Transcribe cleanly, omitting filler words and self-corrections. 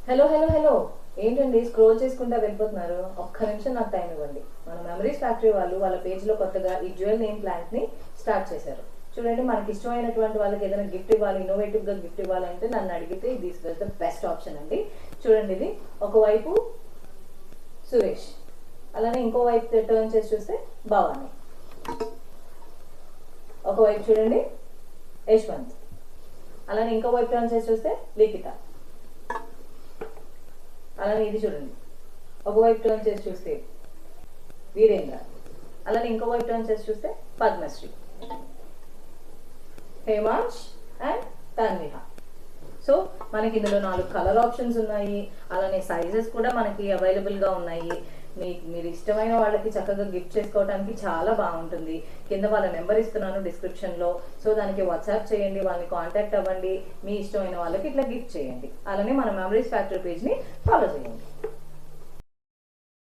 Hello hello hello ఏంటండి scroll చేసుకుంటా వెళ్ళిపోతున్నారు? ఒక్క నిమిషం నాకు టైం ఇవ్వండి. మన మెమరీస్ ఫ్యాక్టరీ వాళ్ళు వాళ్ళ పేజ్లో కొత్తగా ఈ జ్యువెల్ నేమ్ ప్లాంట్ ని స్టార్ట్ చేశారు. చూడండి, మనకి ఇష్టమైనటువంటి వాళ్ళకి ఏదైనా గిఫ్ట్ ఇవ్వాలి, ఇన్నోవేటివ్ గా గిఫ్ట్ ఇవ్వాలంటే నన్ను అడిగితే this was the best option అండి. చూడండి, ఇది ఒకవైపు సురేష్, అలానే ఇంకో వైపు టర్న్ చేసి చూస్తే భవాని, ఒకవైపు చూడండి యశ్వంత్, అలానే ఇంకో వైపు టర్న్ చేసి చూస్తే లిఖిత, అలానే ఇది చూడండి ఒకవైపు టర్న్ చేసి చూస్తే వీరేంద్ర, అలానే ఇంకో వైపు టర్న్ చేసి చూస్తే పద్మశ్రీ, హేమాంష్ అండ్ తన్విహ. సో మనకి ఇందులో 4 కలర్ ఆప్షన్స్ ఉన్నాయి, అలానే సైజెస్ కూడా మనకి అవైలబుల్గా ఉన్నాయి. మీరు ఇష్టమైన వాళ్ళకి చక్కగా గిఫ్ట్ చేసుకోవడానికి చాలా బాగుంటుంది. కింద వాళ్ళ నెంబర్ ఇస్తున్నాను డిస్క్రిప్షన్లో. సో దానికి వాట్సాప్ చేయండి, వాళ్ళని కాంటాక్ట్ అవ్వండి, మీ ఇష్టమైన వాళ్ళకి ఇట్లా గిఫ్ట్ చేయండి. అలానే మన మెమరీస్ ఫ్యాక్టరీ పేజ్ని ఫాలో చేయండి.